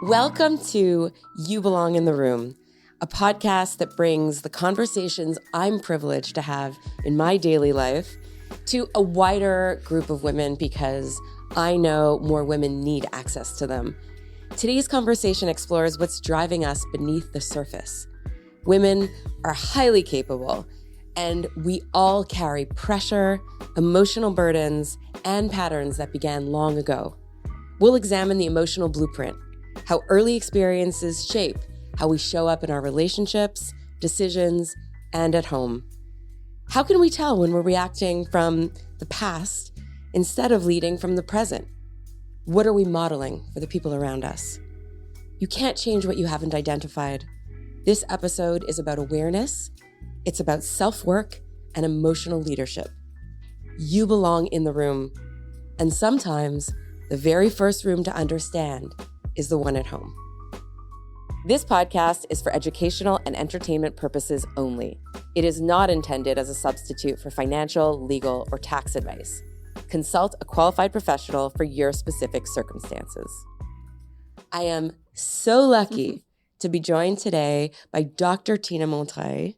Welcome to You Belong in the Room, a podcast that brings the conversations I'm privileged to have in my daily life to a wider group of women because I know more women need access to them. Today's conversation explores what's driving us beneath the surface. Women are highly capable, and we all carry pressure, emotional burdens, and patterns that began long ago. We'll examine the emotional blueprint, how early experiences shape how we show up in our relationships, decisions, and at home. How can we tell when we're reacting from the past instead of leading from the present? What are we modeling for the people around us? You can't change what you haven't identified. This episode is about awareness, it's about self-work and emotional leadership. You belong in the room, and sometimes the very first room to understand is the one at home. This podcast is for educational and entertainment purposes only. It is not intended as a substitute for financial, legal, or tax advice. Consult a qualified professional for your specific circumstances. I am so lucky to be joined today by Dr. Tina Montreuil,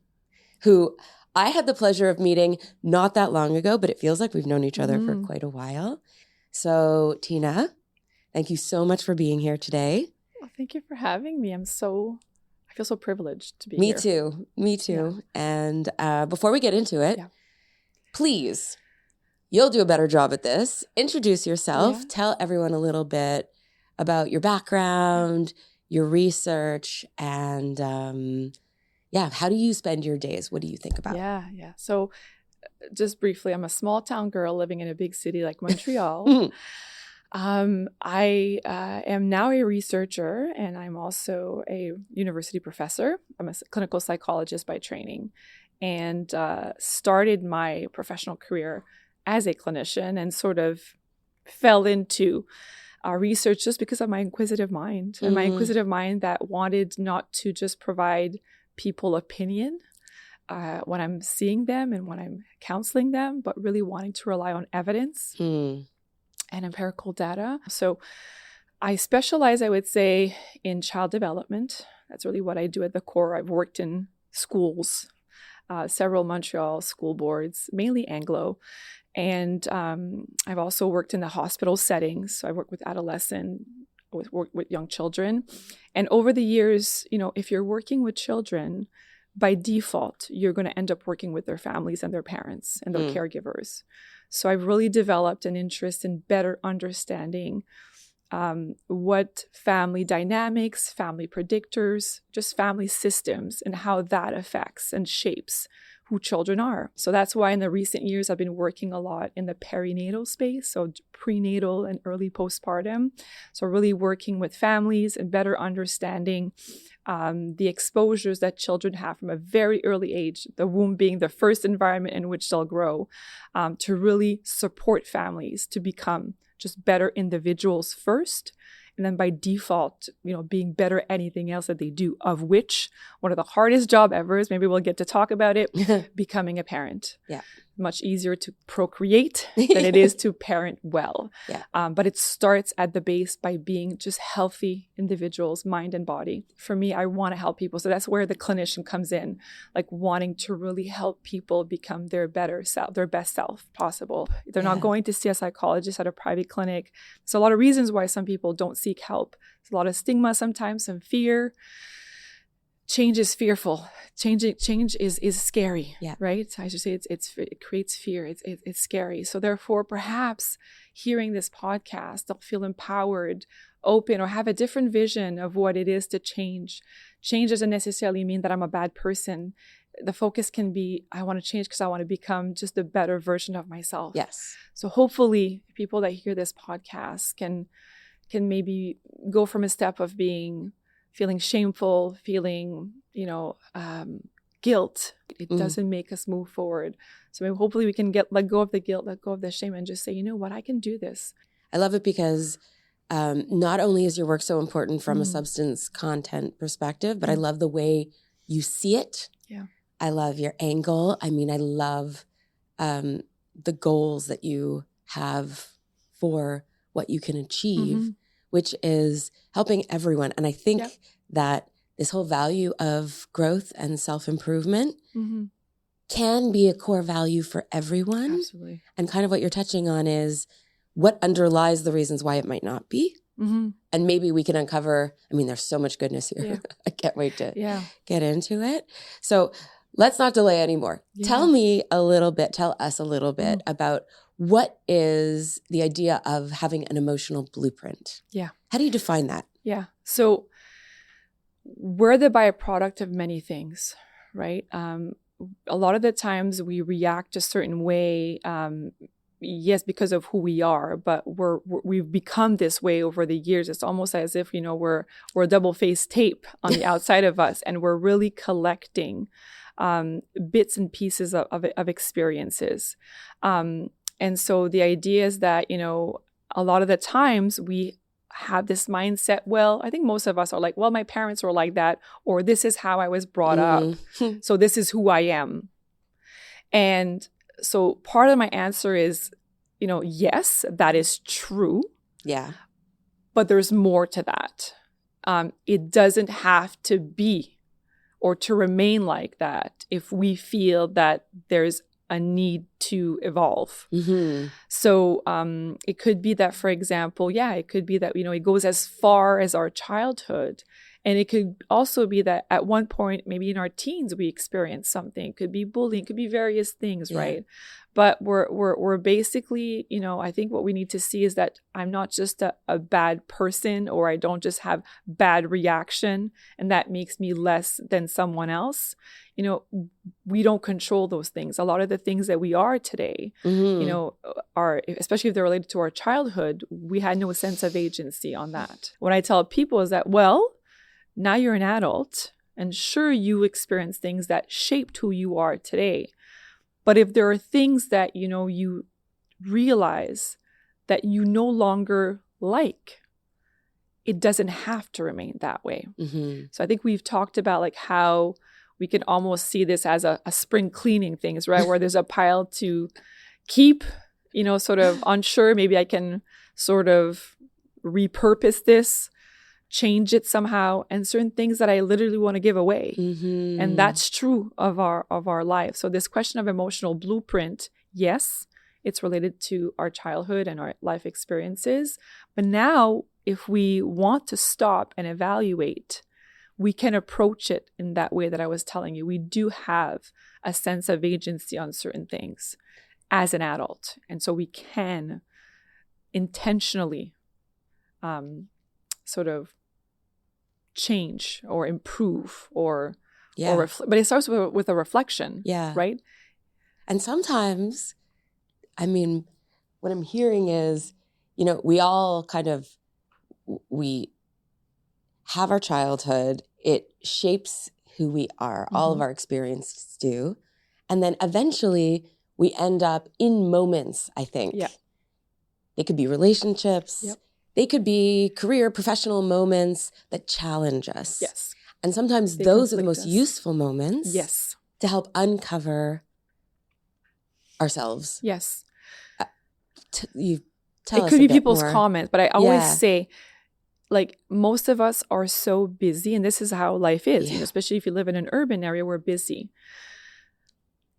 who I had the pleasure of meeting not that long ago, but it feels like we've known each other for quite a while. So, Tina, thank you so much for being here today. Well, thank you for having me. I feel so privileged to be Me here. Me too. Yeah. And before we get into it, Yeah. Please, you'll do a better job at this. Introduce yourself. Yeah. Tell everyone a little bit about your background, your research, and how do you spend your days? What do you think about? Yeah. So just briefly, I'm a small town girl living in a big city like Montreuil. I am now a researcher, and I'm also a university professor. I'm a clinical psychologist by training, and started my professional career as a clinician and sort of fell into research just because of my inquisitive mind, and my inquisitive mind that wanted not to just provide people opinion when I'm seeing them and when I'm counseling them, but really wanting to rely on evidence and empirical data. So I specialize, I would say, in child development. That's really what I do at the core. I've worked in schools, several Montreal school boards, mainly Anglo. And I've also worked in the hospital settings. So I work with adolescents, work with young children. And over the years, if you're working with children, by default, you're going to end up working with their families and their parents and their caregivers. So I've really developed an interest in better understanding what family dynamics, family predictors, just family systems, and how that affects and shapes who children are. So that's why in the recent years, I've been working a lot in the perinatal space, so prenatal and early postpartum. So really working with families and better understanding the exposures that children have from a very early age, the womb being the first environment in which they'll grow, to really support families to become just better individuals first. And then by default, being better at anything else that they do, of which one of the hardest job ever is, maybe we'll get to talk about it, becoming a parent. Yeah. Much easier to procreate than it is to parent well. Yeah. But it starts at the base by being just healthy individuals, mind and body. For me, I want to help people. So that's where the clinician comes in, like wanting to really help people become their better self, their best self possible. They're not going to see a psychologist at a private clinic. There's a lot of reasons why some people don't seek help. There's a lot of stigma sometimes, some fear. Change is fearful. Change is scary, right? I should say it creates fear. It's scary. So therefore, perhaps hearing this podcast, they'll feel empowered, open, or have a different vision of what it is to change. Change doesn't necessarily mean that I'm a bad person. The focus can be, I want to change because I want to become just a better version of myself. Yes. So hopefully, people that hear this podcast can maybe go from a step of feeling shameful, feeling, guilt. It doesn't make us move forward. So maybe hopefully we can let go of the guilt, let go of the shame, and just say, you know what, I can do this. I love it because not only is your work so important from a substance content perspective, but I love the way you see it. Yeah. I love your angle. I mean, I love the goals that you have for what you can achieve which is helping everyone. And I think Yep. that this whole value of growth and self-improvement Mm-hmm. can be a core value for everyone. Absolutely. And kind of what you're touching on is what underlies the reasons why it might not be. Mm-hmm. And maybe we can uncover, I mean, there's so much goodness here. Yeah. I can't wait to Yeah. get into it. So let's not delay anymore. Yeah. Tell us a little bit about what is the idea of having an emotional blueprint? Yeah. How do you define that? Yeah. So we're the byproduct of many things, right? A lot of the times we react a certain way, yes, because of who we are, but we've become this way over the years. It's almost as if, we're a double-faced tape on the outside of us, and we're really collecting bits and pieces of experiences. And so the idea is that, a lot of the times we have this mindset, well, I think most of us are like, well, my parents were like that, or this is how I was brought up. So this is who I am. And so part of my answer is, yes, that is true. Yeah. But there's more to that. It doesn't have to be or to remain like that if we feel that there's a need to evolve. Mm-hmm. So it could be that, for example, it could be that, it goes as far as our childhood. And it could also be that at one point, maybe in our teens, we experience something. It could be bullying, it could be various things, right? But we're basically, I think what we need to see is that I'm not just a bad person, or I don't just have bad reaction, and that makes me less than someone else. We don't control those things. A lot of the things that we are today, are, especially if they're related to our childhood, we had no sense of agency on that. What I tell people is that, well, now you're an adult, and sure, you experience things that shaped who you are today. But if there are things that, you realize that you no longer like, it doesn't have to remain that way. Mm-hmm. So I think we've talked about like how we can almost see this as a spring cleaning things, right? Where there's a pile to keep, sort of unsure. Maybe I can sort of repurpose this, change it somehow, and certain things that I literally want to give away. Mm-hmm. And that's true of our life. So this question of emotional blueprint, yes, it's related to our childhood and our life experiences. But now, if we want to stop and evaluate, we can approach it in that way that I was telling you. We do have a sense of agency on certain things as an adult. And so we can intentionally sort of change or improve or but it starts with a reflection, right? And sometimes, I mean, what I'm hearing is, we all we have our childhood. It shapes who we are. Mm-hmm. All of our experiences do. And then eventually we end up in moments, I think. Yeah. They could be relationships. Yep. They could be career, professional moments that challenge us. Yes. And sometimes those are the most useful moments. Yes. To help uncover ourselves. Yes. You tell us it could a be bit people's more. comments, but I always say, like, most of us are so busy, and this is how life is, especially if you live in an urban area, we're busy.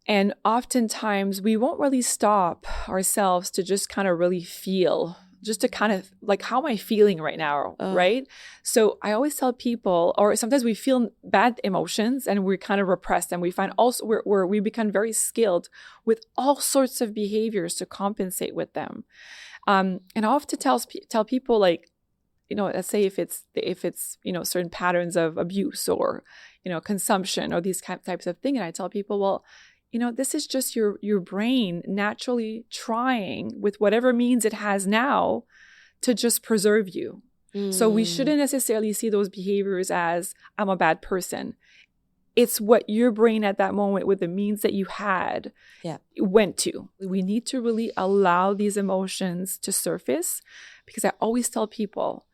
And oftentimes we won't really stop ourselves to just kind of really feel, just to kind of like, how am I feeling right now, right? So I always tell people, or sometimes we feel bad emotions and we're kind of repressed, and we find also we become very skilled with all sorts of behaviors to compensate with them. And I often tell people, like, let's say if it's certain patterns of abuse or consumption or these types of things, and I tell people, well, this is just your brain naturally trying with whatever means it has now to just preserve you. So we shouldn't necessarily see those behaviors as I'm a bad person. It's what your brain at that moment with the means that you had went to. We need to really allow these emotions to surface, because I always tell people,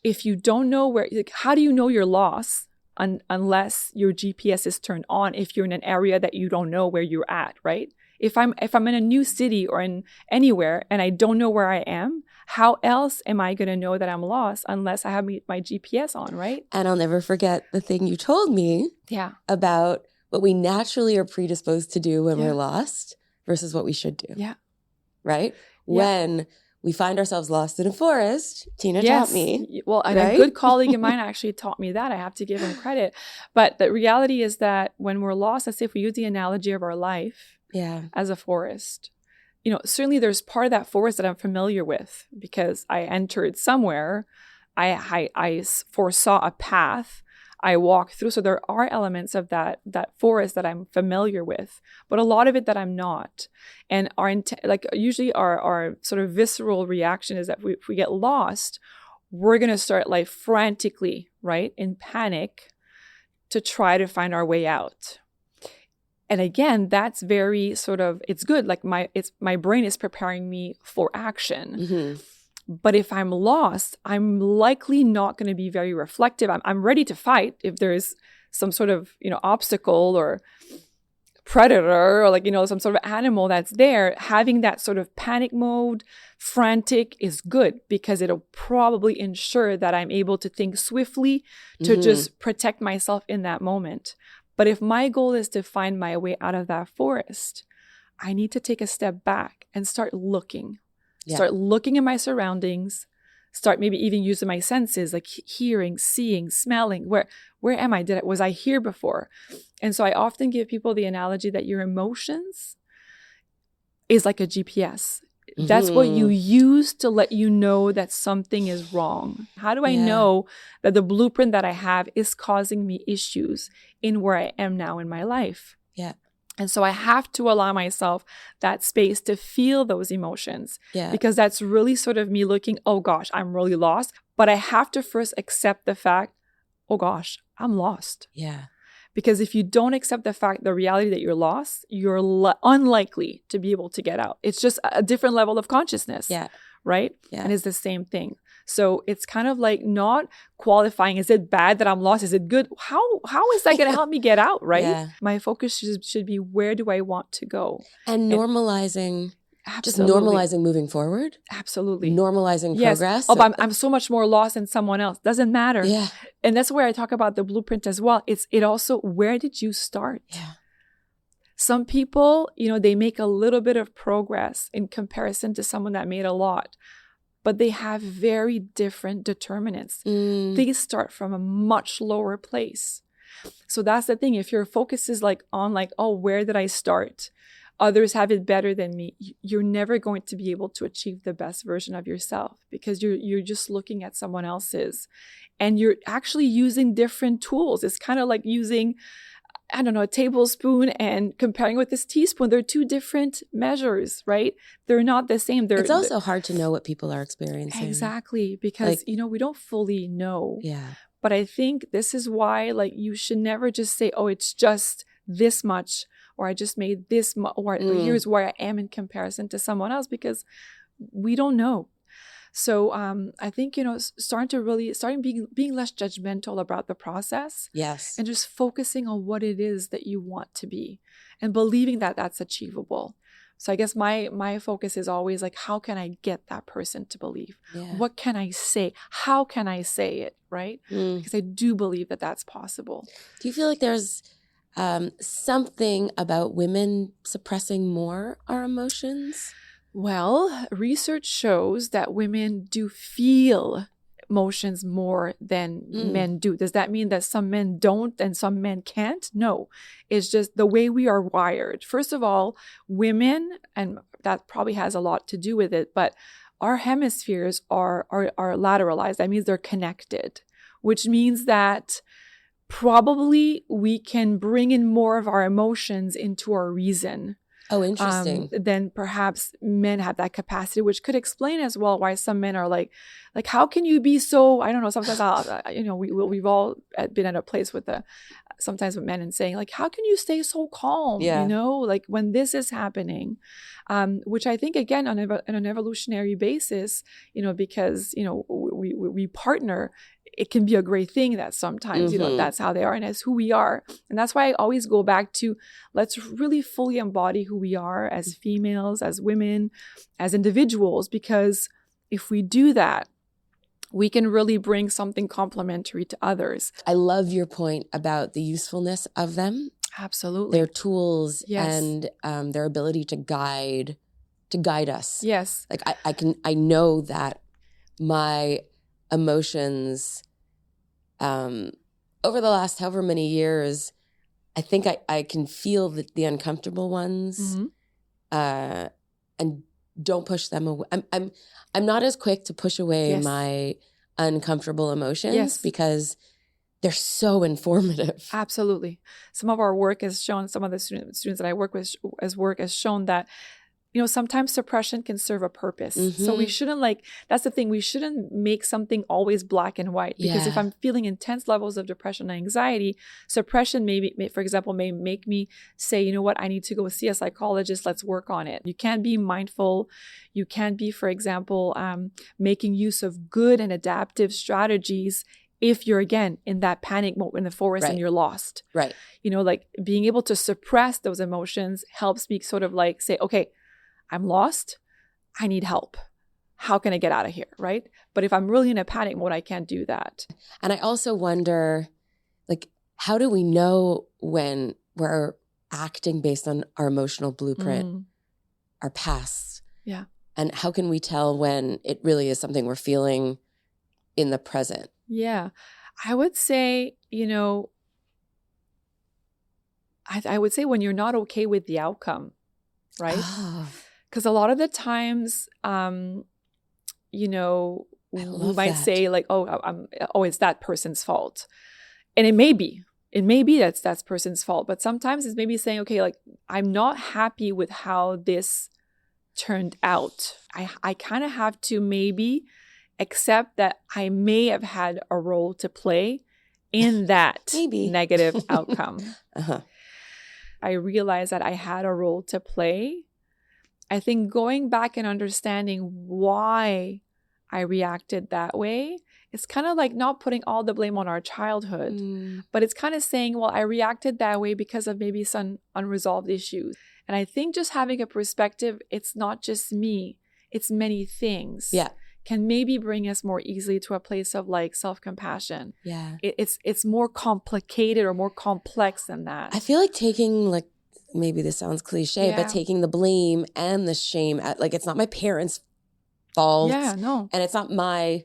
if you don't know where, like, how do you know you're lost? Unless your GPS is turned on, if you're in an area that you don't know where you're at, right? If I'm in a new city or in anywhere and I don't know where I am, how else am I going to know that I'm lost unless I have my GPS on, right? And I'll never forget the thing you told me about what we naturally are predisposed to do when we're lost versus what we should do. Yeah. Right? Yeah. When we find ourselves lost in a forest, Tina taught me. Well, and right? a good colleague of mine actually taught me that. I have to give him credit. But the reality is that when we're lost, let's say if we use the analogy of our life as a forest, certainly there's part of that forest that I'm familiar with because I entered somewhere. I foresaw a path. I walked through. So there are elements of that forest that I'm familiar with, but a lot of it that I'm not. And usually our sort of visceral reaction is that if we get lost, we're going to start like frantically, right, in panic to try to find our way out. And again, that's very sort of, it's good. Like my brain is preparing me for action. Mm-hmm. But if I'm lost, I'm likely not going to be very reflective. I'm ready to fight if there's some sort of, obstacle or predator or some sort of animal that's there. Having that sort of panic mode, frantic is good because it'll probably ensure that I'm able to think swiftly to just protect myself in that moment. But if my goal is to find my way out of that forest, I need to take a step back and start looking. Yeah. Start looking at my surroundings, start maybe even using my senses, like hearing, seeing, smelling. Where am I? Was I here before? And so I often give people the analogy that your emotions is like a GPS. Mm-hmm. That's what you use to let you know that something is wrong. How do I know that the blueprint that I have is causing me issues in where I am now in my life? Yeah. And so I have to allow myself that space to feel those emotions because that's really sort of me looking, oh gosh, I'm really lost. But I have to first accept the fact, oh gosh, I'm lost. Yeah. Because if you don't accept the reality that you're lost, you're unlikely to be able to get out. It's just a different level of consciousness. Yeah. Right? Yeah. And it's the same thing. So it's kind of like not qualifying. Is it bad that I'm lost? Is it good? How is that going to help me get out? Right? Yeah. My focus should be, where do I want to go? And normalizing, just normalizing moving forward. Absolutely. Normalizing progress. Oh, but I'm so much more lost than someone else. Doesn't matter. Yeah. And that's where I talk about the blueprint as well. It also, where did you start? Yeah. Some people, they make a little bit of progress in comparison to someone that made a lot, but they have very different determinants. They start from a much lower place. So that's the thing. If your focus is on where did I start? Others have it better than me. You're never going to be able to achieve the best version of yourself because you're just looking at someone else's and you're actually using different tools. It's kind of like using, I don't know, a tablespoon and comparing with this teaspoon. They're two different measures, right? They're not the same. It's also hard to know what people are experiencing. Exactly. Because, we don't fully know. Yeah. But I think this is why, you should never just say, oh, it's just this much, or I just made this much, or here's where I am in comparison to someone else, because we don't know. So I think, starting being less judgmental about the process. Yes. And just focusing on what it is that you want to be and believing that that's achievable. So I guess my focus is always how can I get that person to believe? Yeah. What can I say? How can I say it? Right? Because I do believe that that's possible. Do you feel like there's something about women suppressing more our emotions? Well, research shows that women do feel emotions more than men do. Does that mean that some men don't and some men can't? No, it's just the way we are wired. First of all, women, and that probably has a lot to do with it, but our hemispheres are lateralized. That means they're connected, which means that probably we can bring in more of our emotions into our reason. Oh, interesting. Then perhaps men have that capacity, which could explain as well why some men are like, how can you be so, I don't know, sometimes we've all been at a place with sometimes with men and saying how can you stay so calm, when this is happening, which I think again on an evolutionary basis, because, we partner, it can be a great thing that sometimes, that's how they are and that's who we are. And that's why I always go back to let's really fully embody who we are as females, as women, as individuals, because if we do that, we can really bring something complementary to others. I love your point about the usefulness of them. Absolutely. Their tools Yes. and their ability to guide us. Yes. Like I know that my emotions over the last however many years, I think I can feel the uncomfortable ones, and don't push them away. I'm not as quick to push away my uncomfortable emotions because they're so informative. Absolutely. Some of our work has shown, some of the students that I work with as work has shown that, sometimes suppression can serve a purpose. So we shouldn't that's the thing. We shouldn't make something always black and white, because if I'm feeling intense levels of depression and anxiety, suppression for example, may make me say, you know what, I need to go see a psychologist. Let's work on it. You can't be mindful. You can't be, for example, making use of good and adaptive strategies if you're, again, in that panic mode in the forest and you're lost. Right. Being able to suppress those emotions helps me sort of say, okay, I'm lost. I need help. How can I get out of here? Right. But if I'm really in a panic mode, I can't do that. And I also wonder, how do we know when we're acting based on our emotional blueprint, our past? Yeah. And how can we tell when it really is something we're feeling in the present? Yeah. I would say, I would say when you're not okay with the outcome, right? Because a lot of the times, we might say it's that person's fault. And it may be that person's fault. But sometimes it's maybe saying, okay, I'm not happy with how this turned out. I kind of have to maybe accept that I may have had a role to play in that negative outcome. I realized that I had a role to play. I think going back and understanding why I reacted that way, it's kind of like not putting all the blame on our childhood, but it's kind of saying, well, I reacted that way because of maybe some unresolved issues. And I think just having a perspective, it's not just me, it's many things. Yeah. Can maybe bring us more easily to a place of self-compassion. Yeah. It's more complicated or more complex than that. I feel like taking maybe this sounds cliche, but taking the blame and the shame it's not my parents' fault. Yeah, no. And it's not my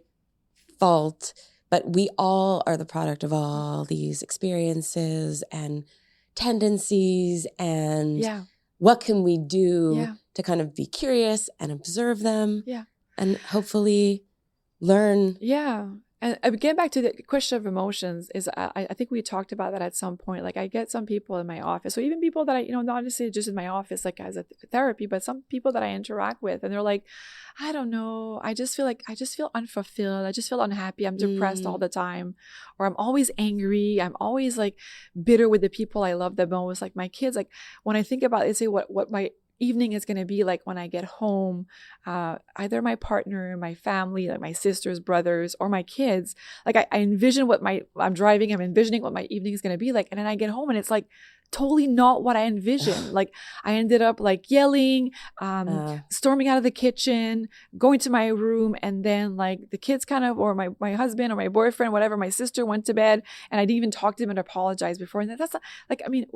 fault, but we all are the product of all these experiences and tendencies, and what can we do to kind of be curious and observe them and hopefully learn. Yeah. And getting back to the question of emotions is, I think we talked about that at some point. I get some people in my office, so even people that I, not necessarily just in my office, as a therapy, but some people that I interact with, and they're like, I don't know, I just feel unfulfilled. I just feel unhappy. I'm depressed all the time, or I'm always angry. I'm always bitter with the people I love the most, my kids. When I think about it, say what my evening is going to be like when I get home, either my partner, my family, my sisters, brothers, or my kids. I envision I'm driving, I'm envisioning what my evening is going to be like. And then I get home and it's totally not what I envisioned. I ended up yelling, storming out of the kitchen, going to my room, and then the kids or my husband or my boyfriend, whatever, my sister went to bed, and I didn't even talk to him and apologize before. And that's not,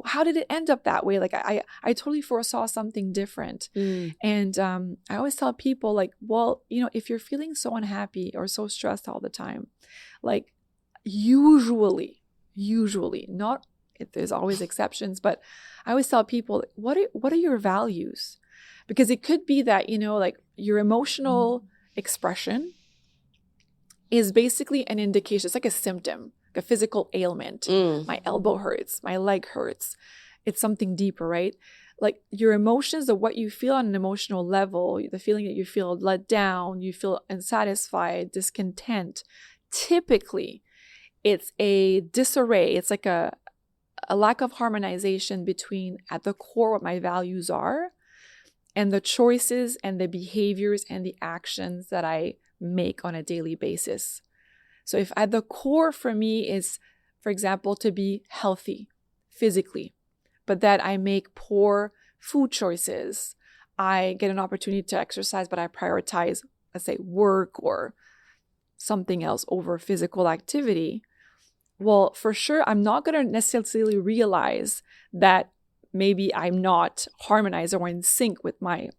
how did it end up that way? I totally foresaw something different. And I always tell people well, if you're feeling so unhappy or so stressed all the time, usually, not, there's always exceptions, but I always tell people, what are your values? Because it could be that, your emotional expression is basically an indication. It's like a symptom, a physical ailment. My elbow hurts, my leg hurts. It's something deeper, right? Your emotions, or what you feel on an emotional level, the feeling that you feel let down, you feel unsatisfied, discontent. Typically, it's a disarray. It's a lack of harmonization between, at the core, what my values are and the choices and the behaviors and the actions that I make on a daily basis. So if at the core for me is, for example, to be healthy physically, but that I make poor food choices, I get an opportunity to exercise, but I prioritize let's say, work or something else over physical activity, well, for sure, I'm not going to necessarily realize that maybe I'm not harmonized or in sync with my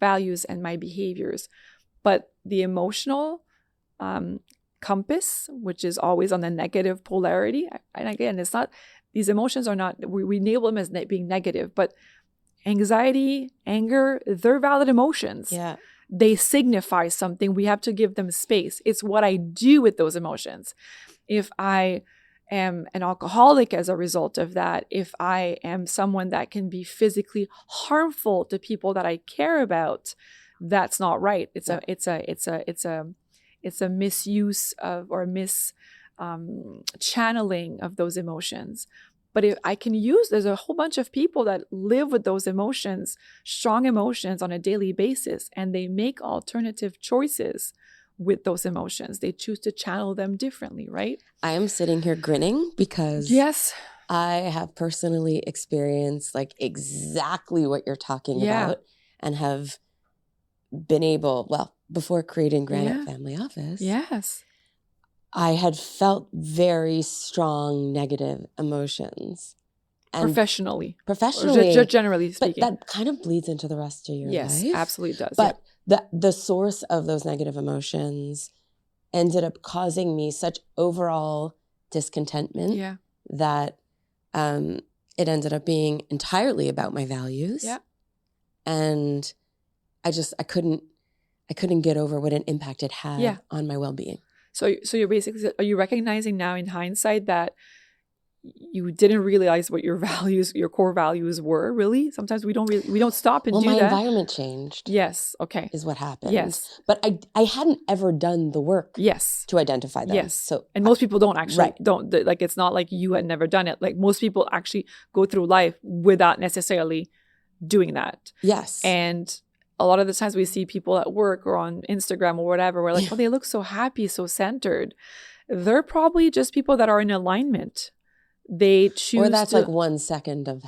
values and my behaviors. But the emotional compass, which is always on the negative polarity, and again, it's not, these emotions are not, we label them as being negative, but anxiety, anger, they're valid emotions. Yeah. They signify something. We have to give them space. It's what I do with those emotions. If I am an alcoholic as a result of that, if I am someone that can be physically harmful to people that I care about, that's not right. It's a misuse of, or channeling of those emotions. But if I can use, there's a whole bunch of people that live with those emotions, strong emotions on a daily basis, and they make alternative choices with those emotions. They choose to channel them differently, right? I am sitting here grinning because yes, I have personally experienced like exactly what you're talking about, and have been able, well, before creating Granite Family Office, yes, I had felt very strong negative emotions. And professionally, or generally speaking. But that kind of bleeds into the rest of your life. Yes, absolutely does. But the source of those negative emotions ended up causing me such overall discontentment that it ended up being entirely about my values. Yeah. And I couldn't get over what an impact it had on my well-being. So you're basically, are you recognizing now in hindsight that you didn't realize what your values, your core values were really? Sometimes we don't stop and do that. Well, my environment changed. Yes. Okay. Is what happened. Yes. But I hadn't ever done the work. Yes. To identify them. Yes. So, and most people don't actually, right. don't, like, it's not like you had never done it. Like most people actually go through life without necessarily doing that. Yes. And a lot of the times we see people at work or on Instagram or whatever, we're like, oh, they look so happy, so centered. They're probably just people that are in alignment. They choose, or that's like 1 second of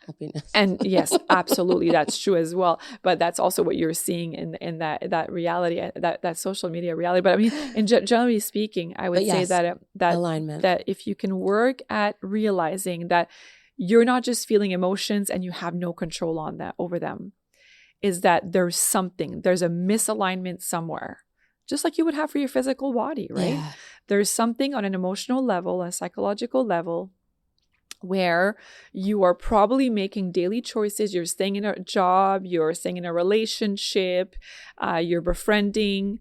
happiness. And yes, absolutely, that's true as well. But that's also what you're seeing in that reality, that social media reality. But I mean, generally speaking, I would say that alignment. That if you can work at realizing that you're not just feeling emotions and you have no control on that over them, is that there's a misalignment somewhere, just like you would have for your physical body, right? Yeah. There's something on an emotional level, a psychological level, where you are probably making daily choices. You're staying in a job, you're staying in a relationship, you're befriending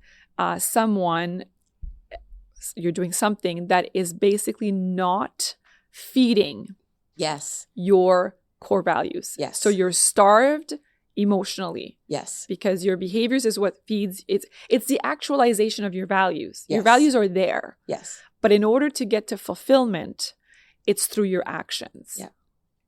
someone, you're doing something that is basically not feeding your core values. Yes. So you're starved emotionally. Yes. Because your behaviors is what feeds, it's the actualization of your values. Yes. Your values are there. Yes. But in order to get to fulfillment, it's through your actions. Yeah.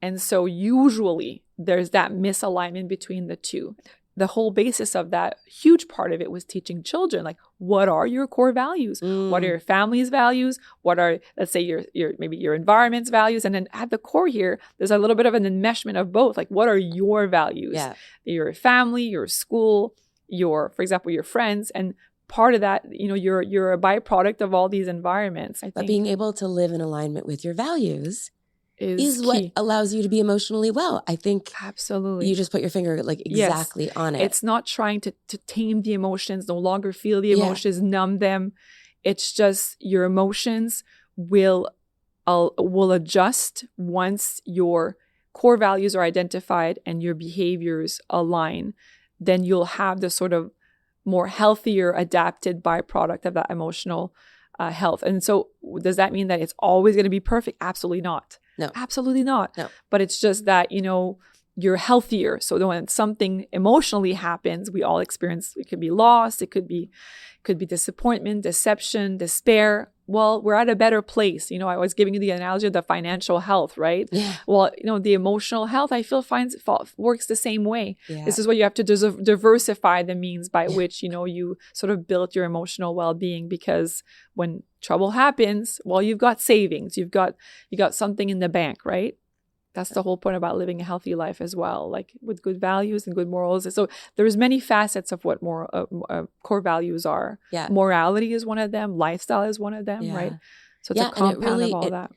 And so usually there's that misalignment between the two. The whole basis of that, huge part of it, was teaching children, like, what are your core values? What are your family's values? What are, let's say, your maybe your environment's values? And then at the core here, there's a little bit of an enmeshment of both. Like, what are your values? Yeah. Your family, your school, for example, your friends. And part of that, you're a byproduct of all these environments. I think. But being able to live in alignment with your values is key. What allows you to be emotionally well. I think absolutely. You just put your finger like exactly on it. It's not trying to tame the emotions, no longer feel the emotions, numb them. It's just your emotions will adjust once your core values are identified and your behaviors align. Then you'll have the sort of more healthier, adapted byproduct of that emotional health. And so does that mean that it's always going to be perfect? Absolutely not. No. Absolutely not. No. But it's just that, you're healthier. So when something emotionally happens, we all experience, it could be loss, it could be disappointment, deception, despair. Well, we're at a better place. I was giving you the analogy of the financial health, right? Yeah. Well, the emotional health, I feel works the same way. Yeah. This is what you have to diversify the means by which, you sort of build your emotional well-being, because when trouble happens, well, you've got savings, you've got something in the bank, right? That's the whole point about living a healthy life as well, like with good values and good morals. So there's many facets of what more core values are. Yeah. Morality is one of them. Lifestyle is one of them, Yeah. right? So it's a compound of all that.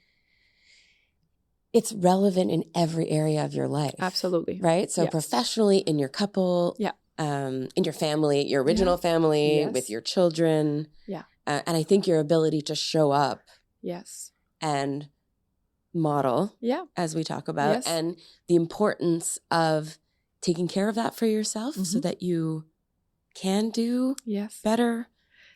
It's relevant in every area of your life. Absolutely. Right? So Yes. professionally, in your couple, in your family, your original family, with your children. Yeah. And I think your ability to show up. Yes. And model, as we talk about, and the importance of taking care of that for yourself so that you can do better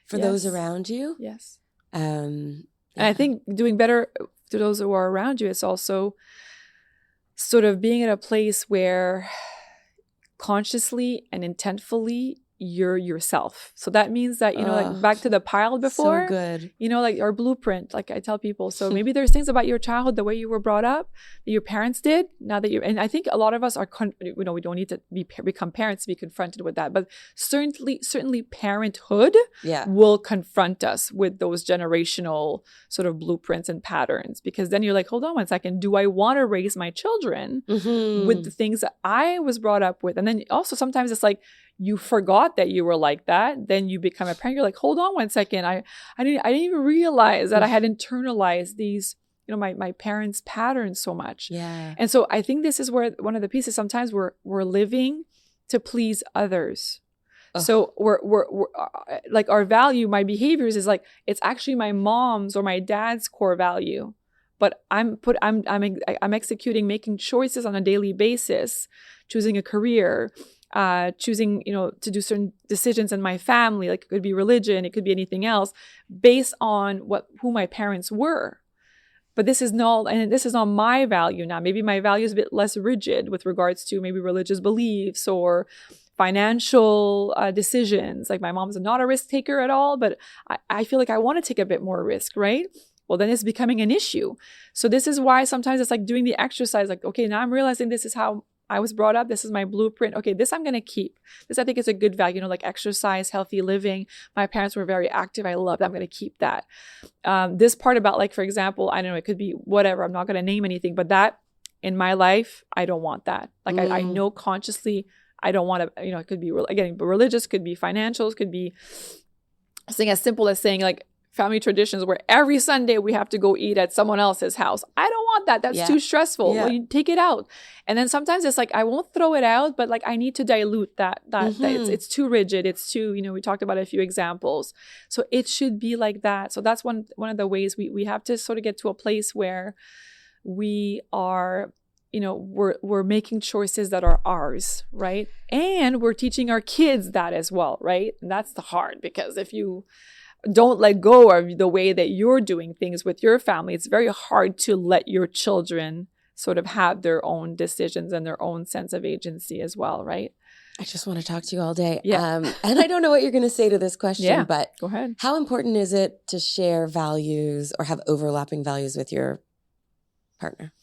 for those around you. Yes. And I think doing better to those who are around you is also sort of being at a place where consciously and intentfully you're yourself. So that means that, you know, like back to the pile before, so good. You know, like our blueprint, like I tell people. So maybe there's things about your childhood, the way you were brought up, that your parents did. Now that and I think a lot of us are, you know, we don't need to become parents to be confronted with that, but certainly parenthood will confront us with those generational sort of blueprints and patterns, because then you're like, hold on one second, do I want to raise my children with the things that I was brought up with? And then also sometimes it's like, you forgot that you were like that. Then you become a parent. You're like, hold on one second. I didn't even realize that I had internalized these, you know, my parents' patterns so much. Yeah. And so I think this is where one of the pieces, sometimes we're living to please others. So we're like our value, my behaviors is like, it's actually my mom's or my dad's core value. But I'm executing, making choices on a daily basis, choosing a career, choosing, you know, to do certain decisions in my family, like it could be religion, it could be anything else, based on who my parents were. But this is not my value now. Maybe my value is a bit less rigid with regards to maybe religious beliefs or financial decisions. Like my mom's not a risk taker at all, but I feel like I want to take a bit more risk, right? Well, then it's becoming an issue. So this is why sometimes it's like doing the exercise, like, okay, now I'm realizing this is how I was brought up. This is my blueprint. Okay, this I'm going to keep. This I think is a good value, you know, like exercise, healthy living. My parents were very active. I love that. I'm going to keep that. This part about, like, for example, I don't know, it could be whatever. I'm not going to name anything, but that in my life, I don't want that. Like I know consciously I don't want to, you know, it could be, again, religious, could be financials, could be something as simple as saying like, family traditions where every Sunday we have to go eat at someone else's house. I don't want that. That's too stressful. Well, you take it out. And then sometimes it's like, I won't throw it out, but like I need to dilute that it's too rigid. It's too, you know, we talked about a few examples. So it should be like that. So that's one of the ways we have to sort of get to a place where we are, you know, we're making choices that are ours, right? And we're teaching our kids that as well, right? And that's the hard, because if you don't let go of the way that you're doing things with your family, it's very hard to let your children sort of have their own decisions and their own sense of agency as well, right? I just want to talk to you all day. Yeah. And I don't know what you're going to say to this question, but go ahead. How important is it to share values or have overlapping values with your partner?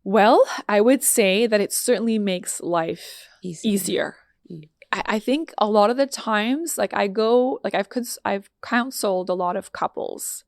Well, I would say that it certainly makes life easier. I think a lot of the times, like I've counseled a lot of couples,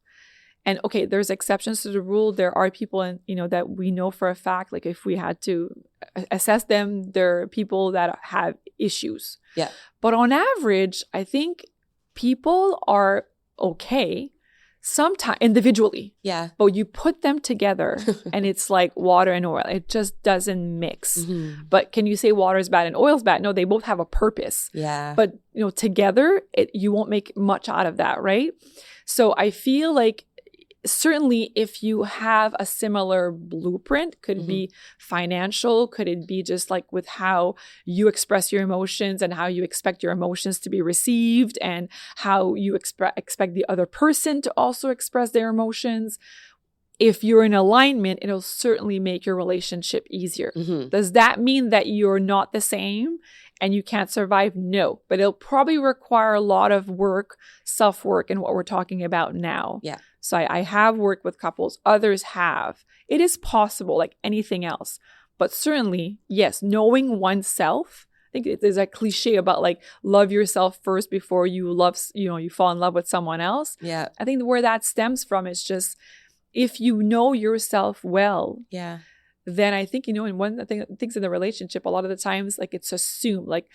and okay, there's exceptions to the rule. There are people, you know, that we know for a fact, like if we had to assess them, there are people that have issues. Yeah. But on average, I think people are okay sometimes individually. Yeah. But you put them together and it's like water and oil. It just doesn't mix. But can you say water is bad and oil is bad? No, they both have a purpose. Yeah. But, you know, together, you won't make much out of that, right? So I feel like certainly if you have a similar blueprint, could it be financial, could it be just like with how you express your emotions and how you expect your emotions to be received and how you expect the other person to also express their emotions. If you're in alignment, it'll certainly make your relationship easier. Does that mean that you're not the same and you can't survive? No, but it'll probably require a lot of work, self-work, and what we're talking about now. Yeah. So I have worked with couples, others have. It is possible, like anything else. But certainly, yes, knowing oneself, I think there's a cliche about like love yourself first before you fall in love with someone else. Yeah. I think where that stems from is just, if you know yourself well, then I think, and one of the things in the relationship, a lot of the times, like it's assumed, like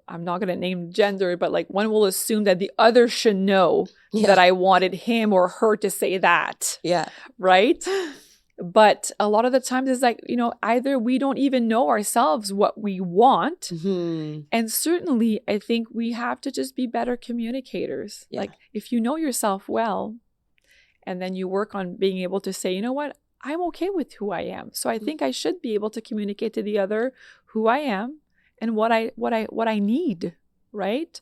I'm not going to name gender, but like one will assume that the other should know that I wanted him or her to say that. Yeah. Right. But a lot of the times it's like, either we don't even know ourselves what we want. Mm-hmm. And certainly I think we have to just be better communicators. Yeah. Like if you know yourself well, and then you work on being able to say, you know what, I'm okay with who I am. So I think I should be able to communicate to the other who I am and what I need. Right.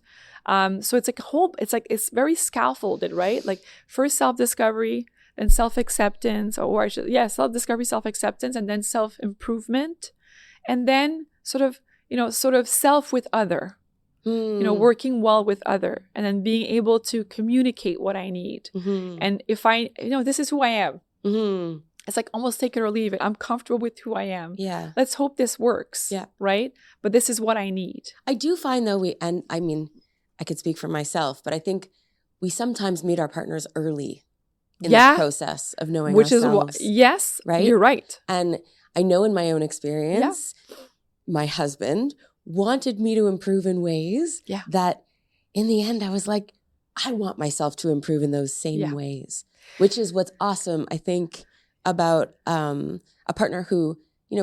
So it's like it's very scaffolded, right? Like first self-discovery, and self-acceptance, self-discovery, self-acceptance, and then self-improvement, and then sort of self with other, working well with other, and then being able to communicate what I need. Mm-hmm. And if this is who I am. Mm-hmm. It's like almost take it or leave it. I'm comfortable with who I am. Yeah. Let's hope this works. Yeah. Right? But this is what I need. I do find though I could speak for myself, but I think we sometimes meet our partners early in the process of knowing ourselves. Yes, right? You're right. And I know in my own experience, my husband wanted me to improve in ways that in the end I was like, I want myself to improve in those same ways, which is what's awesome, I think, about a partner who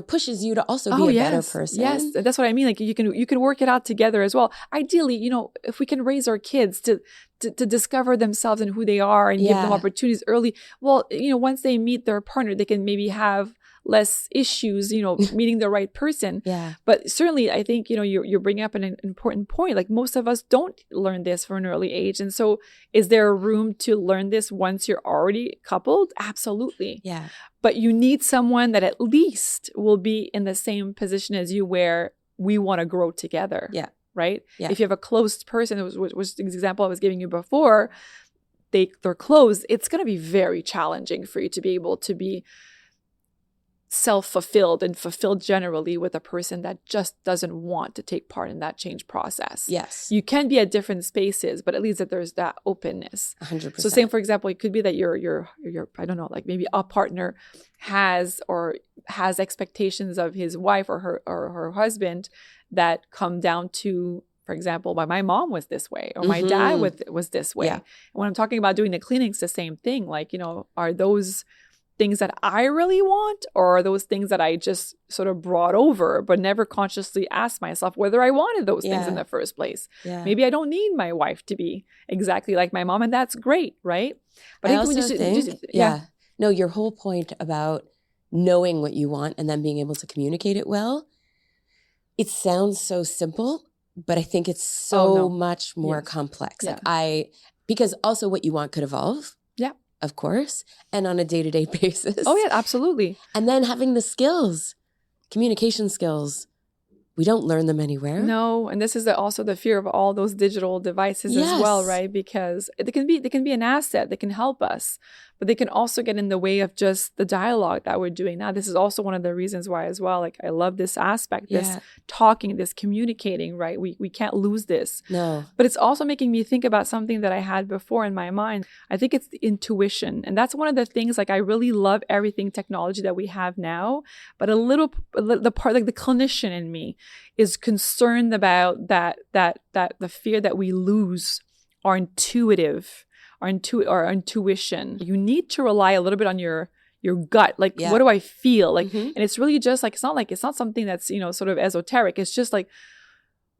pushes you to also be a better person. Yes, that's what I mean. Like you can work it out together as well. Ideally, if we can raise our kids to discover themselves and who they are and give them opportunities early. Well, once they meet their partner, they can maybe have less issues, meeting the right person. Yeah. But certainly, I think, you're bringing up an important point. Like most of us don't learn this from an early age. And so is there a room to learn this once you're already coupled? Absolutely. Yeah. But you need someone that at least will be in the same position as you where we want to grow together. Yeah. Right? Yeah. If you have a closed person, which was the example I was giving you before, they're closed, it's going to be very challenging for you to be able to be self-fulfilled and fulfilled generally with a person that just doesn't want to take part in that change process. Yes. You can be at different spaces, but at least that there's that openness. 100%. So same, for example, it could be that your I don't know, like maybe a partner has expectations of his wife or her husband that come down to, for example, my mom was this way, or my dad was this way. Yeah. And when I'm talking about doing the cleaning, it's the same thing. Like, are those things that I really want, or are those things that I just sort of brought over, but never consciously asked myself whether I wanted those things in the first place? Yeah. Maybe I don't need my wife to be exactly like my mom, and that's great, right? But I also think, no, your whole point about knowing what you want and then being able to communicate it well, it sounds so simple, but I think it's so much more complex. Like because also what you want could evolve. Yeah. Of course, and on a day-to-day basis. Oh, yeah, absolutely. And then having the skills, communication skills, we don't learn them anywhere. No, and this is also the fear of all those digital devices as well, right? Because they can be an asset, they can help us, but they can also get in the way of just the dialogue that we're doing now. This is also one of the reasons why as well, like I love this aspect, this talking, this communicating, right? We can't lose this. No. But it's also making me think about something that I had before in my mind. I think it's the intuition. And that's one of the things, like I really love everything technology that we have now, but the part, like the clinician in me is concerned about that the fear that we lose our intuition. You need to rely a little bit on your gut. Like, what do I feel? Like, and it's really just like, it's not something that's, sort of esoteric. It's just like,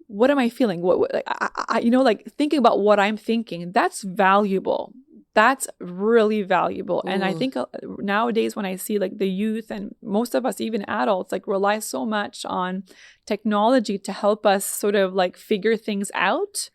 what am I feeling? What like thinking about what I'm thinking, that's valuable. That's really valuable. Ooh. And I think nowadays when I see like the youth and most of us, even adults, like rely so much on technology to help us sort of like figure things out.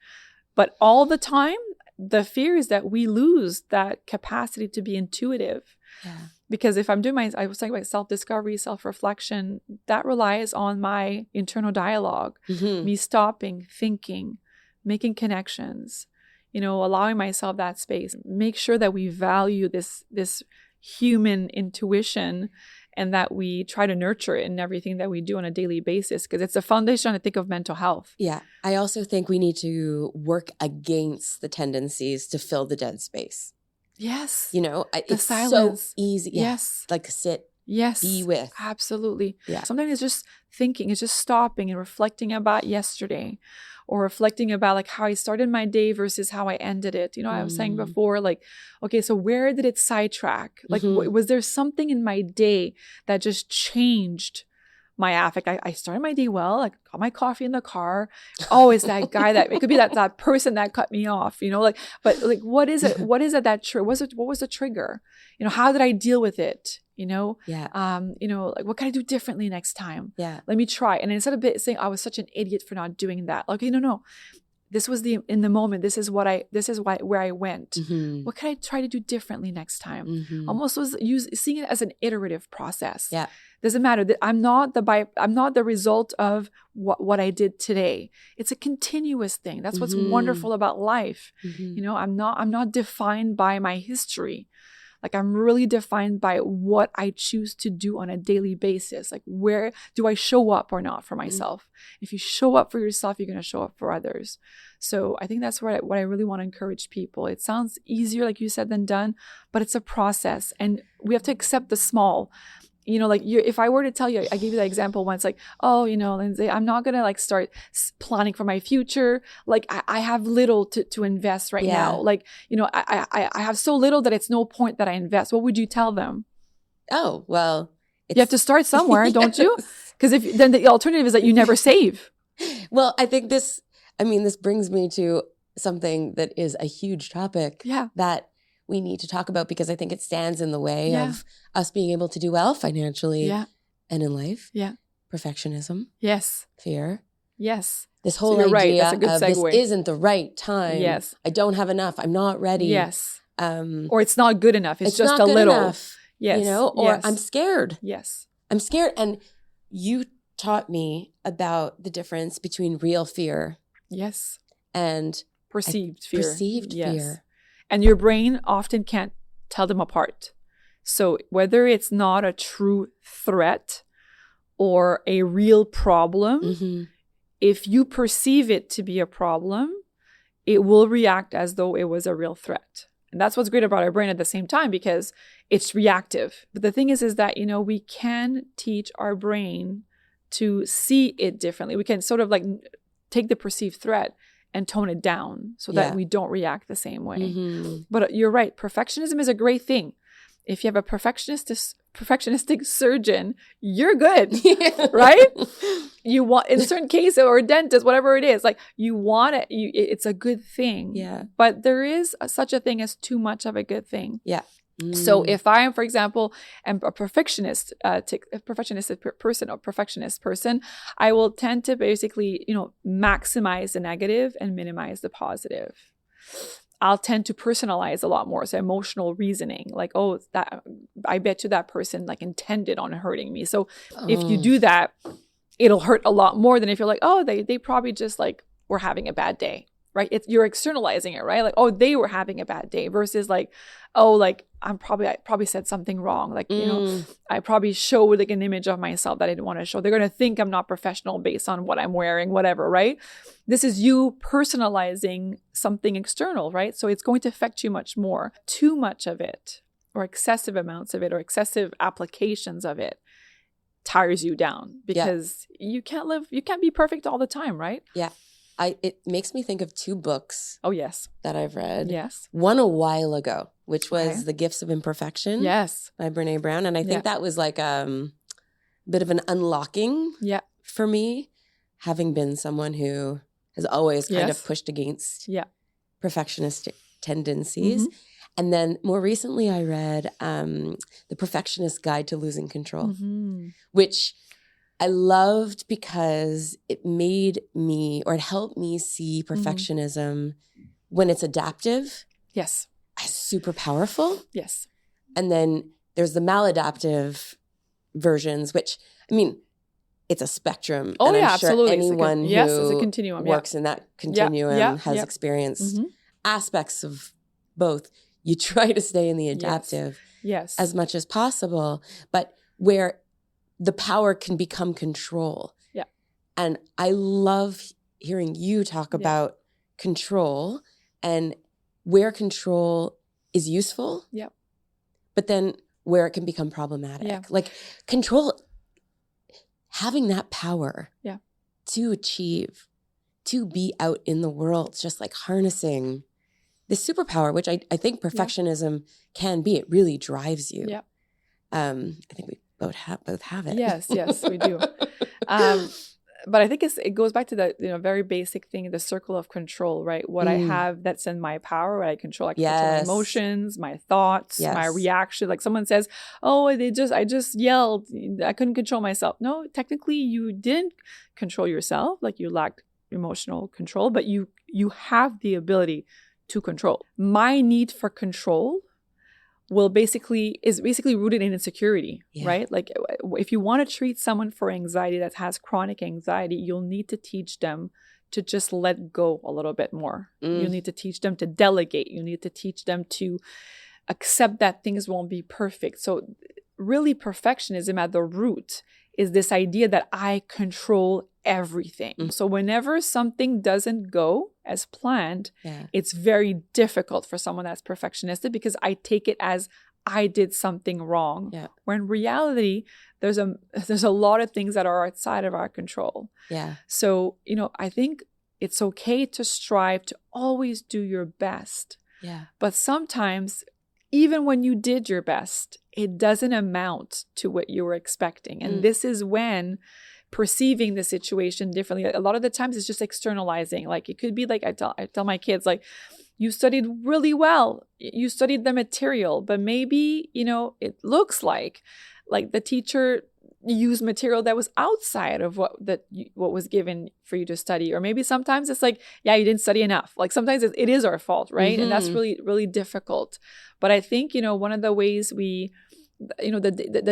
But all the time, the fear is that we lose that capacity to be intuitive. Yeah. Because if I'm doing I was talking about self-discovery, self-reflection, that relies on my internal dialogue, me stopping, thinking, making connections, allowing myself that space. Make sure that we value this human intuition and that we try to nurture it in everything that we do on a daily basis, because it's a foundation, I think, of mental health. Yeah. I also think we need to work against the tendencies to fill the dead space. Yes. It's silence. So easy. Yes. Like sit Yes. be with. Absolutely. Yeah. Sometimes it's just thinking, it's just stopping and reflecting about yesterday, or reflecting about like how I started my day versus how I ended it. You know, I was saying before, like, okay, so where did it sidetrack? Like, was there something in my day that just changed my affect? I started my day well. I got my coffee in the car. Oh, it's that guy that, it could be that person that cut me off, you know, like, but like, what is it? What is it that what was the trigger? You know, how did I deal with it? You know, you know, like, what can I do differently next time? Yeah. Let me try. And instead of saying I was such an idiot for not doing that, like, okay, no, this was in the moment. This is where I went. What can I try to do differently next time? Almost seeing it as an iterative process. Yeah. Doesn't matter that I'm not the result of what I did today. It's a continuous thing. That's what's wonderful about life. You know, I'm not defined by my history. Like, I'm really defined by what I choose to do on a daily basis. Like, where do I show up or not for myself? If you show up for yourself, you're going to show up for others. So I think that's what I really want to encourage people. It sounds easier, like you said, than done, but it's a process, and we have to accept the small. You know, like, if I were to tell you, I gave you that example once, like, oh, you know, Lindsay, I'm not going to like start planning for my future. Like, I have little to invest right now. Like, you know, I have so little that it's no point that I invest. What would you tell them? Oh, well, you have to start somewhere, don't you? Because then the alternative is that you never save. Well, I think this brings me to something that is a huge topic that we need to talk about, because I think it stands in the way of us being able to do well financially and in life. Yeah. Perfectionism. Yes. Fear. Yes. This whole idea of this isn't the right time. Yes. I don't have enough. I'm not ready. Yes. Or it's not good enough. It's just not a little. Enough, yes. You know, or I'm scared. Yes. I'm scared. And you taught me about the difference between real fear. Yes. And perceived fear. Perceived fear. And your brain often can't tell them apart. So whether it's not a true threat or a real problem, if you perceive it to be a problem, it will react as though it was a real threat. And that's what's great about our brain at the same time, because it's reactive. But the thing is that, you know, we can teach our brain to see it differently. We can sort of like take the perceived threat and tone it down so that we don't react the same way. But you're right. Perfectionism is a great thing. If you have a perfectionistic surgeon, you're good, right? You want, in certain cases, or a dentist, whatever it is, like, you want it. It's a good thing. Yeah. But there is such a thing as too much of a good thing. Yeah. So if I am, for example, am a perfectionist person, I will tend to basically, you know, maximize the negative and minimize the positive. I'll tend to personalize a lot more. So emotional reasoning, like, oh, that, I bet you that person like intended on hurting me. So if you do that, it'll hurt a lot more than if you're like, oh, they probably just like were having a bad day. Right? You're externalizing it, right? Like, oh, they were having a bad day, versus like, oh, like I probably said something wrong. Like, you know, I probably showed like an image of myself that I didn't want to show. They're going to think I'm not professional based on what I'm wearing, whatever, right? This is you personalizing something external, right? So it's going to affect you much more. Too much of it, or excessive amounts of it, or excessive applications of it tires you down, because you can't be perfect all the time, right? Yeah. It makes me think of two books. Oh, yes. That I've read. Yes. One a while ago, which was The Gifts of Imperfection. Yes. By Brene Brown. And I think that was like a bit of an unlocking for me, having been someone who has always kind of pushed against perfectionistic tendencies. And then more recently I read The Perfectionist's Guide to Losing Control, which I loved because it made me, or it helped me see perfectionism when it's adaptive. Yes. As super powerful. Yes. And then there's the maladaptive versions, which, I mean, it's a spectrum. Oh, and yeah, I'm sure absolutely. anyone it's a continuum. works in that continuum has experienced aspects of both. You try to stay in the adaptive as much as possible, but where the power can become control. Yeah. And I love hearing you talk about control and where control is useful. Yeah. But then where it can become problematic. Yeah. Like control, having that power Yeah. to achieve, to be out in the world, just like harnessing this superpower, which I think perfectionism can be. It really drives you. Yeah. I think we both have it. Yes, we do. But I think it goes back to that, very basic thing, the circle of control, right? What I have that's in my power, what I control. I can control my emotions, my thoughts, my reaction. Like someone says, "Oh, I just yelled. I couldn't control myself." No, technically you didn't control yourself. Like you lacked emotional control, but you have the ability to control. My need for control is basically rooted in insecurity, right? Like if you want to treat someone for anxiety that has chronic anxiety, you'll need to teach them to just let go a little bit more. You need to teach them to delegate. You need to teach them to accept that things won't be perfect. So really perfectionism at the root is this idea that I control everything. So whenever something doesn't go as planned, it's very difficult for someone that's perfectionistic because I take it as I did something wrong. When in reality, there's a lot of things that are outside of our control. So, I think it's okay to strive to always do your best. But sometimes, even when you did your best, it doesn't amount to what you were expecting. And this is when perceiving the situation differently. A lot of the times it's just externalizing. Like it could be like I tell my kids, like, you studied really well. You studied the material, but maybe, it looks like the teacher used material that was outside of what was given for you to study. Or maybe sometimes it's like, yeah, you didn't study enough. Like sometimes it is our fault, right? And that's really, really difficult. But I think, one of the ways the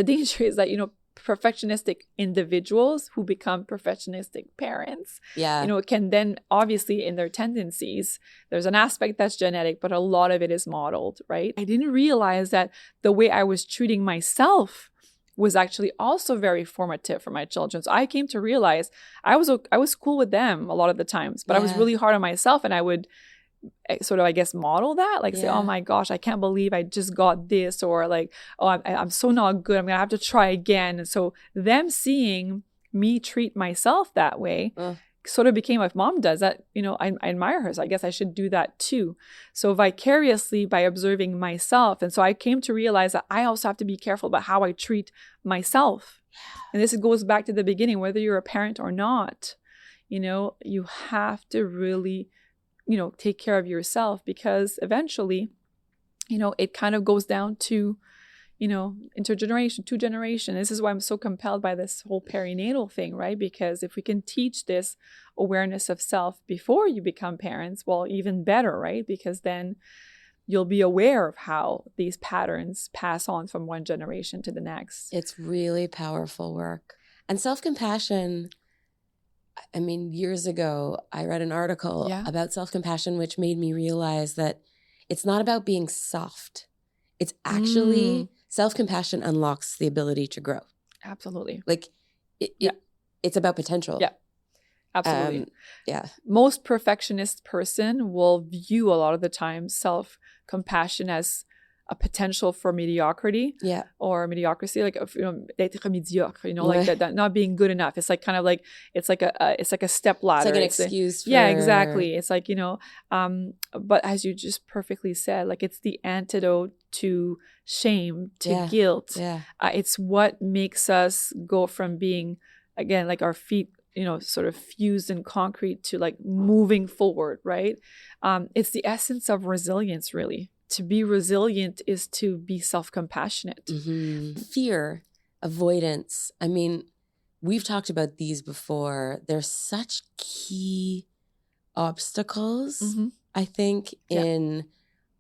danger is that, perfectionistic individuals who become perfectionistic parents, can then obviously in their tendencies, there's an aspect that's genetic, but a lot of it is modeled, right? I didn't realize that the way I was treating myself was actually also very formative for my children. So I came to realize I was cool with them a lot of the times, but I was really hard on myself, and I would sort of, I guess, model that, like say, oh my gosh, I can't believe I just got this, or like, oh, I'm so not good, I'm gonna have to try again. And so them seeing me treat myself that way sort of became, if mom does that, I admire her, so I guess I should do that too. So vicariously by observing myself. And so I came to realize that I also have to be careful about how I treat myself. And this goes back to the beginning, whether you're a parent or not, you have to really take care of yourself, because eventually, it kind of goes down to, intergeneration, 2 generation. This is why I'm so compelled by this whole perinatal thing, right? Because if we can teach this awareness of self before you become parents, well, even better, right? Because then you'll be aware of how these patterns pass on from one generation to the next. It's really powerful work. And self-compassion, I mean, years ago, I read an article about self-compassion, which made me realize that it's not about being soft. It's actually self-compassion unlocks the ability to grow. Absolutely. Like it's about potential. Yeah, absolutely. Most perfectionist person will view a lot of the time self-compassion as a potential for mediocrity or mediocrity, like, d'être médiocre, like that not being good enough. It's like kind of like, it's like a step ladder. It's like an excuse for... Yeah, exactly. It's like, but as you just perfectly said, like it's the antidote to shame, to guilt. It's what makes us go from being, again, like our feet, sort of fused in concrete to like moving forward, right? It's the essence of resilience, really. To be resilient is to be self-compassionate. Fear, avoidance. I mean, we've talked about these before. They're such key obstacles, I think, in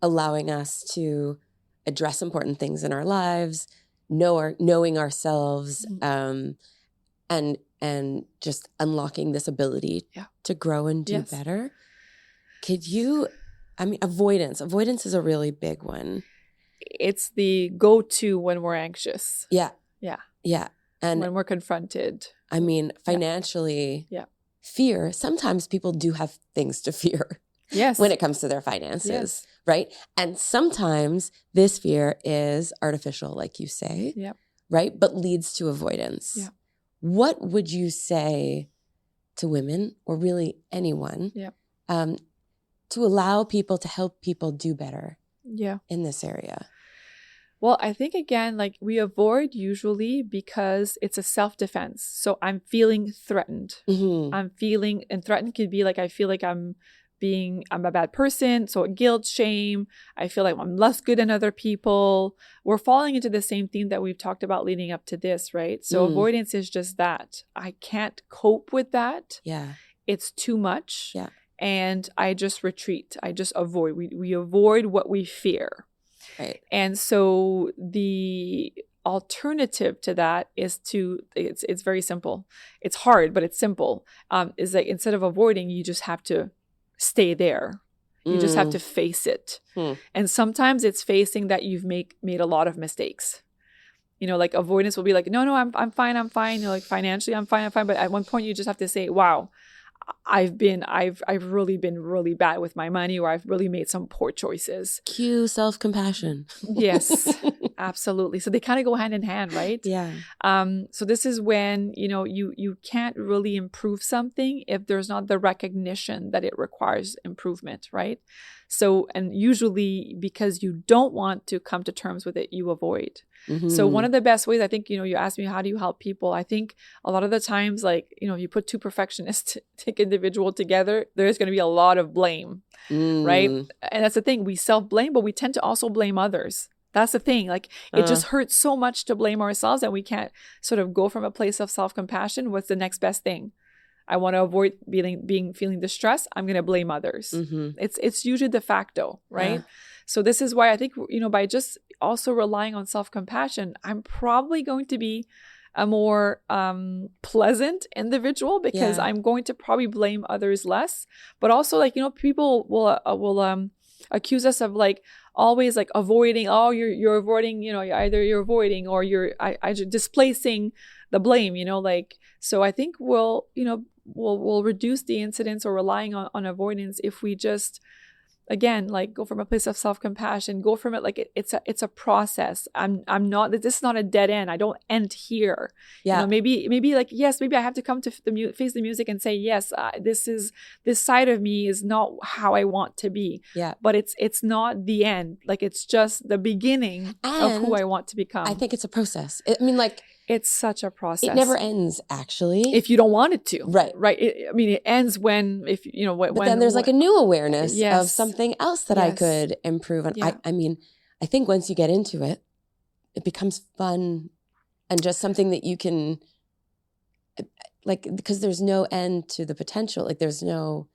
allowing us to address important things in our lives, knowing ourselves, and just unlocking this ability to grow and do better. Could you... I mean, avoidance. Avoidance is a really big one. It's the go-to when we're anxious. Yeah. And when we're confronted. I mean, financially, fear. Sometimes people do have things to fear. Yes. when it comes to their finances, Yes. right? And sometimes this fear is artificial, like you say, Yep. right? But leads to avoidance. Yeah. What would you say to women, or really anyone, Yep. to allow people to help people do better Yeah. in this area? Well, I think again, like we avoid usually because it's a self-defense. So I'm feeling threatened. Mm-hmm. And threatened could be like, I feel like I'm a bad person. So guilt, shame. I feel like I'm less good than other people. We're falling into the same theme that we've talked about leading up to this, right? So avoidance is just that. I can't cope with that. Yeah. It's too much. Yeah. And I just retreat. I just avoid. We avoid what we fear. Right. And so the alternative to that is it's very simple. It's hard, but it's simple. Is like instead of avoiding, you just have to stay there. You just have to face it. And sometimes it's facing that you've made a lot of mistakes. You know, like avoidance will be like, no, I'm fine. You know, like financially, I'm fine. But at one point you just have to say, wow, I've really been really bad with my money, or I've really made some poor choices. Cue self-compassion. Yes, absolutely. So they kind of go hand in hand, right? Yeah. So this is when, you know, you can't really improve something if there's not the recognition that it requires improvement, right? So, and usually because you don't want to come to terms with it, you avoid. Mm-hmm. So one of the best ways, I think, you know, you asked me, how do you help people? I think a lot of the times, like, you know, if you put two perfectionists individual together, there's going to be a lot of blame, right? And that's the thing. We self-blame, but we tend to also blame others. That's the thing. Like, it just hurts so much to blame ourselves that we can't sort of go from a place of self-compassion. What's the next best thing? I want to avoid feeling distressed. I'm going to blame others. Mm-hmm. It's usually de facto, right? Yeah. So this is why I think, you know, by just also relying on self-compassion, I'm probably going to be a more pleasant individual, because I'm going to probably blame others less. But also, like, you know, people will accuse us of like always like avoiding. Oh, you're avoiding. You know, either you're avoiding or you're displacing the blame. You know, like, so I think we'll reduce the incidence or relying on avoidance if we just, again, like, go from a place of self-compassion, go from it like it's a process. I'm not, this is not a dead end. I don't end here. Yeah. You know, maybe like, yes, maybe I have to come to face the music and say, yes, this side of me is not how I want to be. Yeah. But it's not the end. Like, it's just the beginning of who I want to become. I think it's a process. I mean, like, it's such a process. It never ends, actually. If you don't want it to. Right. Right. It ends when, if, you know, but then there's like a new awareness of something else that I could improve. And I mean, I think once you get into it, it becomes fun and just something that you can, like, because there's no end to the potential. Like, there's no.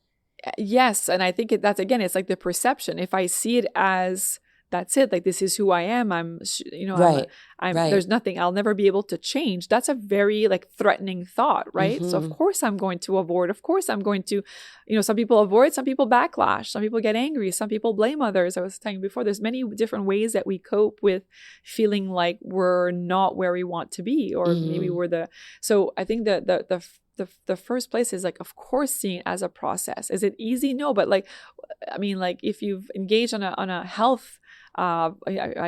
Yes. And I think that's, again, it's like the perception. If I see it as, that's it, like, this is who I am. I'm, you know, right. There's nothing, I'll never be able to change. That's a very like threatening thought, right? Mm-hmm. So of course I'm going to avoid. Of course I'm going to, you know, some people avoid, some people backlash, some people get angry, some people blame others. I was saying before, there's many different ways that we cope with feeling like we're not where we want to be, or maybe we're so I think the first place is like, of course, seeing it as a process. Is it easy? No, but like, I mean, like, if you've engaged on a health, I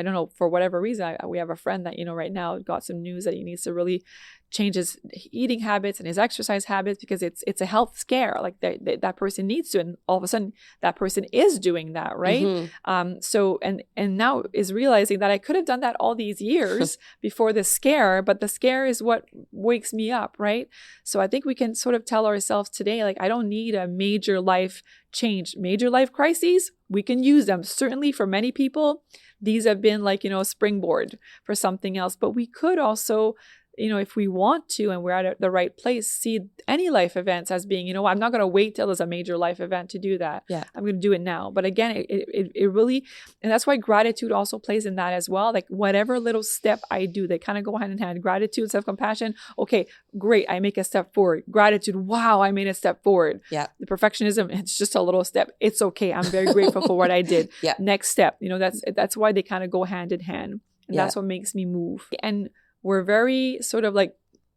don't know, for whatever reason, we have a friend that, you know, right now got some news that he needs to really change his eating habits and his exercise habits, because it's a health scare. Like, that person needs to, and all of a sudden that person is doing that, right? Mm-hmm. So and now is realizing that I could have done that all these years before the scare, but the scare is what wakes me up, right? So I think we can sort of tell ourselves today, like, I don't need a major life change. Major life crises, we can use them. Certainly for many people, these have been like, you know, a springboard for something else. But we could also, you know, if we want to, and we're at the right place, see any life events as being, you know, I'm not going to wait till there's a major life event to do that. Yeah. I'm going to do it now. But again, it really, and that's why gratitude also plays in that as well. Like, whatever little step I do, they kind of go hand in hand. Gratitude, self-compassion. Okay, great. I make a step forward. Gratitude. Wow, I made a step forward. Yeah. The perfectionism, it's just a little step. It's okay. I'm very grateful for what I did. Yeah. Next step. You know, that's why they kind of go hand in hand. And that's what makes me move. And we're very sort of like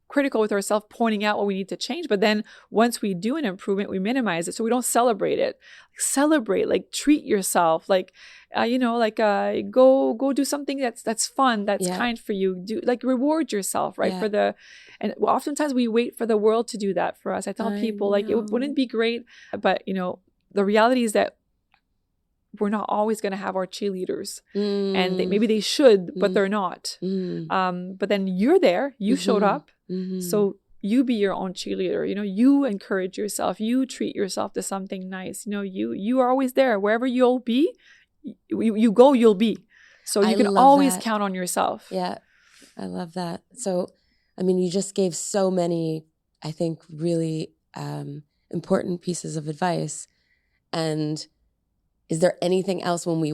critical with ourselves, pointing out what we need to change. But then once we do an improvement, we minimize it. So we don't celebrate it. Celebrate, like treat yourself, like, go do something that's fun, that's kind for you. Do like reward yourself, right? And oftentimes we wait for the world to do that for us. I tell people like, it wouldn't be great, but the reality is that we're not always going to have our cheerleaders, and maybe they should, but they're not. But then you're there, you showed up. So you be your own cheerleader, you encourage yourself, you treat yourself to something nice. You are always there. Wherever you'll be, you go, you'll be. So you can always count on yourself. Yeah. I love that. So, I mean, you just gave so many, I think, really important pieces of advice. And is there anything else when we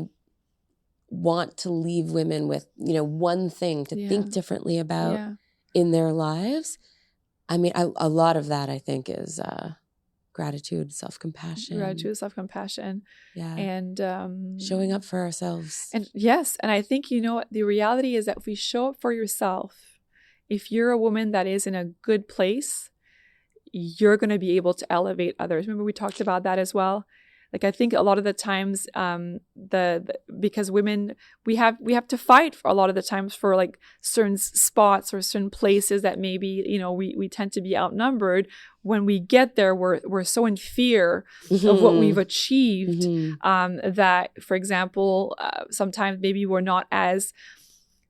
want to leave women with, one thing to think differently about in their lives? I mean, a lot of that, I think, is gratitude, self-compassion. Yeah. And showing up for ourselves. And yes. And I think, the reality is that if we show up for yourself, if you're a woman that is in a good place, you're going to be able to elevate others. Remember, we talked about that as well. Like, I think a lot of the times, because women, we have to fight for a lot of the times for like certain spots or certain places that maybe, we tend to be outnumbered. When we get there, we're so in fear of what we've achieved, that, for example, sometimes maybe we're not as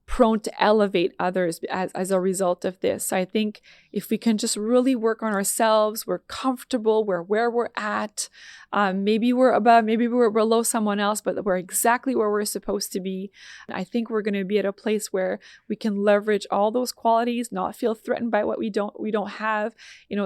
prone to elevate others as a result of this. So I think if we can just really work on ourselves, we're comfortable, we're where we're at. Maybe we're above, maybe we're below someone else, but we're exactly where we're supposed to be. I think we're going to be at a place where we can leverage all those qualities, not feel threatened by what we don't have,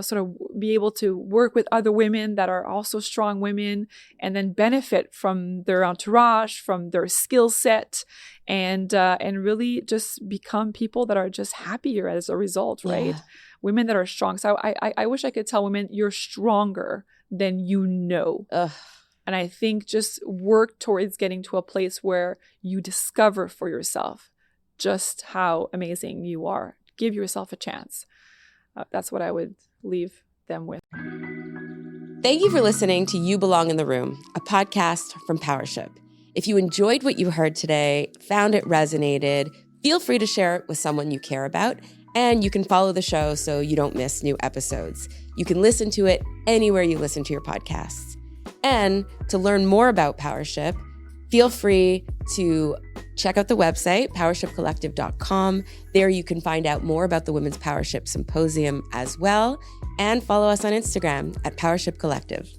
sort of be able to work with other women that are also strong women, and then benefit from their entourage, from their skill set, and really just become people that are just happier as a result, right? Yeah. Women that are strong. So I wish I could tell women, you're stronger than you know. Ugh. And I think just work towards getting to a place where you discover for yourself just how amazing you are. Give yourself a chance. That's what I would leave them with. Thank you for listening to You Belong in the Room, a podcast from Powership. If you enjoyed what you heard today, found it resonated, feel free to share it with someone you care about, and you can follow the show so you don't miss new episodes. You can listen to it anywhere you listen to your podcasts. And to learn more about Powership, feel free to check out the website, powershipcollective.com. There you can find out more about the Women's Powership Symposium as well, and follow us on Instagram at Powership Collective.